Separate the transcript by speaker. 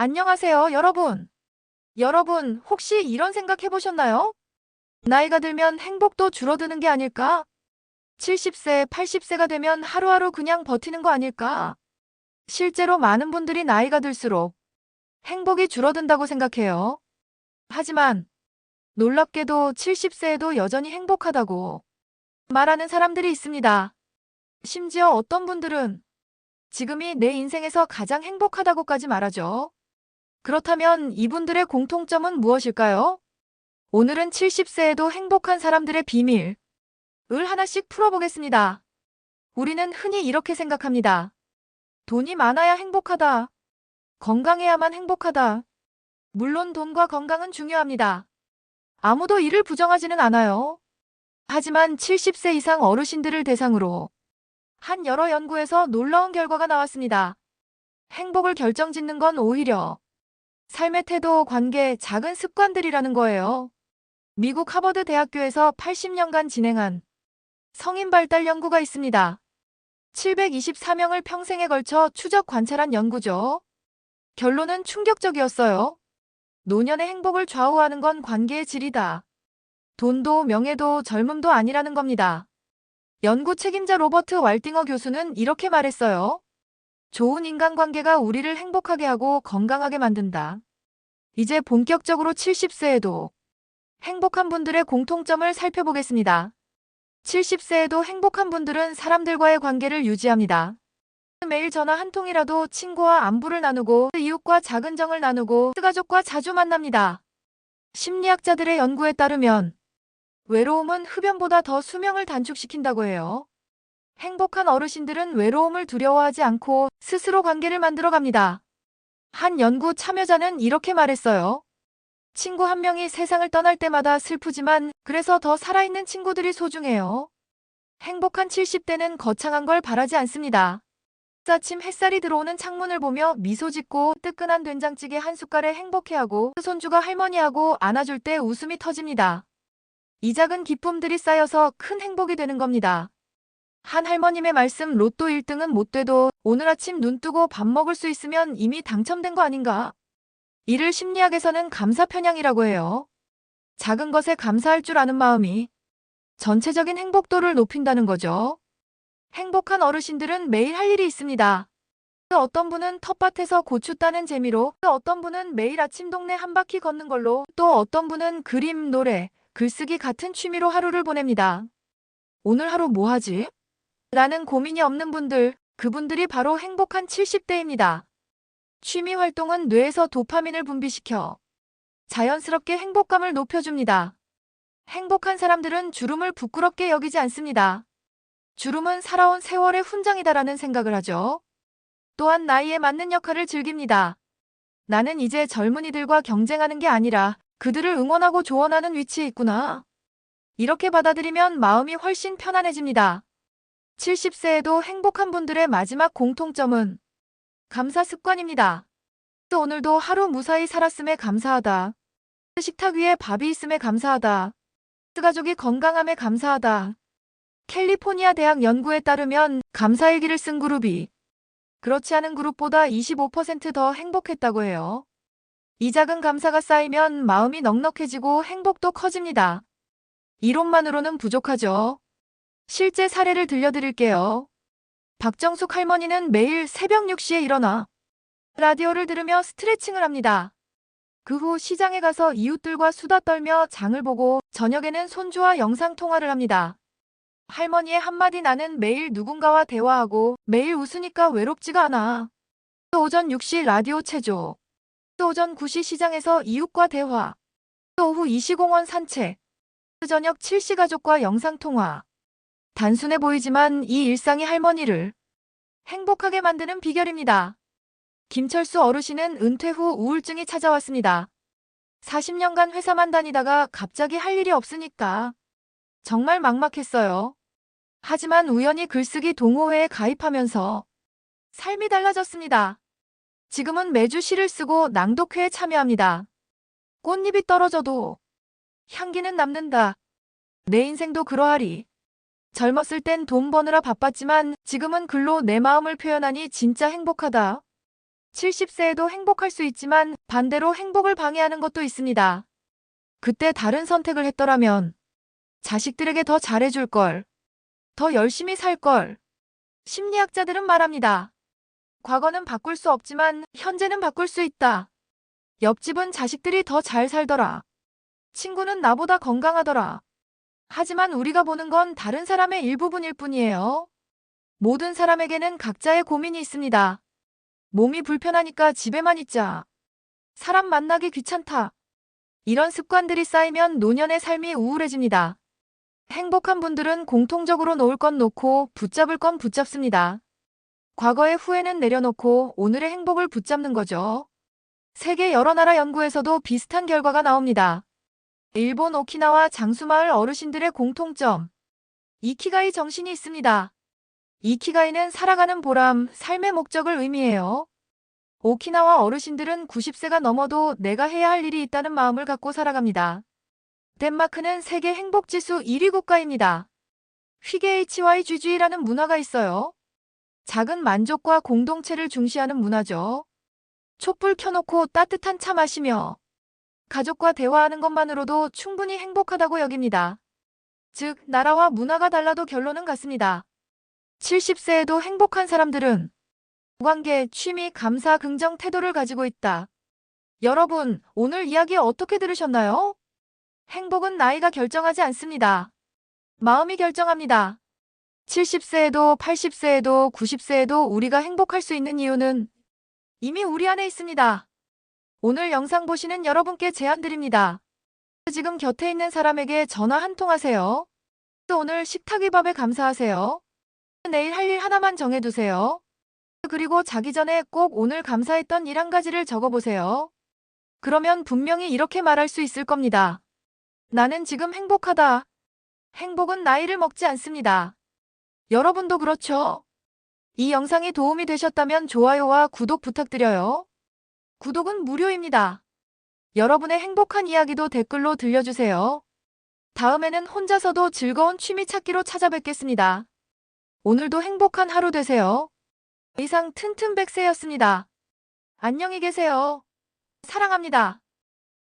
Speaker 1: 안녕하세요, 여러분. 여러분, 혹시 이런 생각 해보셨나요? 나이가 들면 행복도 줄어드는 게 아닐까? 70세, 80세가 되면 하루하루 그냥 버티는 거 아닐까? 실제로 많은 분들이 나이가 들수록 행복이 줄어든다고 생각해요. 하지만 놀랍게도 70세에도 여전히 행복하다고 말하는 사람들이 있습니다. 심지어 어떤 분들은 지금이 내 인생에서 가장 행복하다고까지 말하죠. 그렇다면 이분들의 공통점은 무엇일까요? 오늘은 70세에도 행복한 사람들의 비밀을 하나씩 풀어보겠습니다. 우리는 흔히 이렇게 생각합니다. 돈이 많아야 행복하다. 건강해야만 행복하다. 물론 돈과 건강은 중요합니다. 아무도 이를 부정하지는 않아요. 하지만 70세 이상 어르신들을 대상으로 한 여러 연구에서 놀라운 결과가 나왔습니다. 행복을 결정짓는 건 오히려 삶의 태도, 관계, 작은 습관들이라는 거예요. 미국 하버드 대학교에서 80년간 진행한 성인 발달 연구가 있습니다. 724명을 평생에 걸쳐 추적 관찰한 연구죠. 결론은 충격적이었어요. 노년의 행복을 좌우하는 건 관계의 질이다. 돈도 명예도 젊음도 아니라는 겁니다. 연구 책임자 로버트 왈딩어 교수는 이렇게 말했어요. 좋은 인간관계가 우리를 행복하게 하고 건강하게 만든다. 이제 본격적으로 70세에도 행복한 분들의 공통점을 살펴보겠습니다. 70세에도 행복한 분들은 사람들과의 관계를 유지합니다. 매일 전화 한 통이라도 친구와 안부를 나누고 이웃과 작은 정을 나누고 가족과 자주 만납니다. 심리학자들의 연구에 따르면 외로움은 흡연보다 더 수명을 단축시킨다고 해요. 행복한 어르신들은 외로움을 두려워하지 않고 스스로 관계를 만들어갑니다. 한 연구 참여자는 이렇게 말했어요. 친구 한 명이 세상을 떠날 때마다 슬프지만 그래서 더 살아있는 친구들이 소중해요. 행복한 70대는 거창한 걸 바라지 않습니다. 아침 햇살이 들어오는 창문을 보며 미소 짓고 뜨끈한 된장찌개 한 숟갈에 행복해하고 손주가 할머니하고 안아줄 때 웃음이 터집니다. 이 작은 기쁨들이 쌓여서 큰 행복이 되는 겁니다. 한 할머님의 말씀 로또 1등은 못 돼도 오늘 아침 눈 뜨고 밥 먹을 수 있으면 이미 당첨된 거 아닌가? 이를 심리학에서는 감사 편향이라고 해요. 작은 것에 감사할 줄 아는 마음이 전체적인 행복도를 높인다는 거죠. 행복한 어르신들은 매일 할 일이 있습니다. 어떤 분은 텃밭에서 고추 따는 재미로, 어떤 분은 매일 아침 동네 한 바퀴 걷는 걸로, 또 어떤 분은 그림, 노래, 글쓰기 같은 취미로 하루를 보냅니다. 오늘 하루 뭐 하지? 라는 고민이 없는 분들, 그분들이 바로 행복한 70대입니다. 취미 활동은 뇌에서 도파민을 분비시켜 자연스럽게 행복감을 높여줍니다. 행복한 사람들은 주름을 부끄럽게 여기지 않습니다. 주름은 살아온 세월의 훈장이다라는 생각을 하죠. 또한 나이에 맞는 역할을 즐깁니다. 나는 이제 젊은이들과 경쟁하는 게 아니라 그들을 응원하고 조언하는 위치에 있구나. 이렇게 받아들이면 마음이 훨씬 편안해집니다. 70세에도 행복한 분들의 마지막 공통점은 감사 습관입니다. 오늘도 하루 무사히 살았음에 감사하다. 식탁 위에 밥이 있음에 감사하다. 가족이 건강함에 감사하다. 캘리포니아 대학 연구에 따르면 감사일기를 쓴 그룹이 그렇지 않은 그룹보다 25%더 행복했다고 해요. 이 작은 감사가 쌓이면 마음이 넉넉해지고 행복도 커집니다. 이론만으로는 부족하죠. 실제 사례를 들려드릴게요. 박정숙 할머니는 매일 새벽 6시에 일어나 라디오를 들으며 스트레칭을 합니다. 그 후 시장에 가서 이웃들과 수다 떨며 장을 보고 저녁에는 손주와 영상통화를 합니다. 할머니의 한마디 나는 매일 누군가와 대화하고 매일 웃으니까 외롭지가 않아. 또 오전 6시 라디오 체조. 또 오전 9시 시장에서 이웃과 대화. 또 오후 2시 공원 산책. 또 저녁 7시 가족과 영상통화. 단순해 보이지만 이 일상이 할머니를 행복하게 만드는 비결입니다. 김철수 어르신은 은퇴 후 우울증이 찾아왔습니다. 40년간 회사만 다니다가 갑자기 할 일이 없으니까 정말 막막했어요. 하지만 우연히 글쓰기 동호회에 가입하면서 삶이 달라졌습니다. 지금은 매주 시를 쓰고 낭독회에 참여합니다. 꽃잎이 떨어져도 향기는 남는다. 내 인생도 그러하리. 젊었을 땐 돈 버느라 바빴지만 지금은 글로 내 마음을 표현하니 진짜 행복하다. 70세에도 행복할 수 있지만 반대로 행복을 방해하는 것도 있습니다. 그때 다른 선택을 했더라면 자식들에게 더 잘해줄 걸, 더 열심히 살 걸. 심리학자들은 말합니다. 과거는 바꿀 수 없지만 현재는 바꿀 수 있다. 옆집은 자식들이 더 잘 살더라. 친구는 나보다 건강하더라. 하지만 우리가 보는 건 다른 사람의 일부분일 뿐이에요. 모든 사람에게는 각자의 고민이 있습니다. 몸이 불편하니까 집에만 있자. 사람 만나기 귀찮다. 이런 습관들이 쌓이면 노년의 삶이 우울해집니다. 행복한 분들은 공통적으로 놓을 건 놓고 붙잡을 건 붙잡습니다. 과거의 후회는 내려놓고 오늘의 행복을 붙잡는 거죠. 세계 여러 나라 연구에서도 비슷한 결과가 나옵니다. 일본 오키나와 장수마을 어르신들의 공통점. 이키가이 정신이 있습니다. 이키가이는 살아가는 보람, 삶의 목적을 의미해요. 오키나와 어르신들은 90세가 넘어도 내가 해야 할 일이 있다는 마음을 갖고 살아갑니다. 덴마크는 세계 행복지수 1위 국가입니다. 휘게이치와이쥐쥐라는 문화가 있어요. 작은 만족과 공동체를 중시하는 문화죠. 촛불 켜놓고 따뜻한 차 마시며 가족과 대화하는 것만으로도 충분히 행복하다고 여깁니다. 즉, 나라와 문화가 달라도 결론은 같습니다. 70세에도 행복한 사람들은 관계, 취미, 감사, 긍정 태도를 가지고 있다. 여러분, 오늘 이야기 어떻게 들으셨나요? 행복은 나이가 결정하지 않습니다. 마음이 결정합니다. 70세에도 80세에도 90세에도 우리가 행복할 수 있는 이유는 이미 우리 안에 있습니다. 오늘 영상 보시는 여러분께 제안 드립니다. 지금 곁에 있는 사람에게 전화 한 통 하세요. 오늘 식탁위밥에 감사하세요. 내일 할 일 하나만 정해두세요. 그리고 자기 전에 꼭 오늘 감사했던 일 한 가지를 적어보세요. 그러면 분명히 이렇게 말할 수 있을 겁니다. 나는 지금 행복하다. 행복은 나이를 먹지 않습니다. 여러분도 그렇죠? 이 영상이 도움이 되셨다면 좋아요와 구독 부탁드려요. 구독은 무료입니다. 여러분의 행복한 이야기도 댓글로 들려주세요. 다음에는 혼자서도 즐거운 취미 찾기로 찾아뵙겠습니다. 오늘도 행복한 하루 되세요. 이상 튼튼백세였습니다. 안녕히 계세요. 사랑합니다.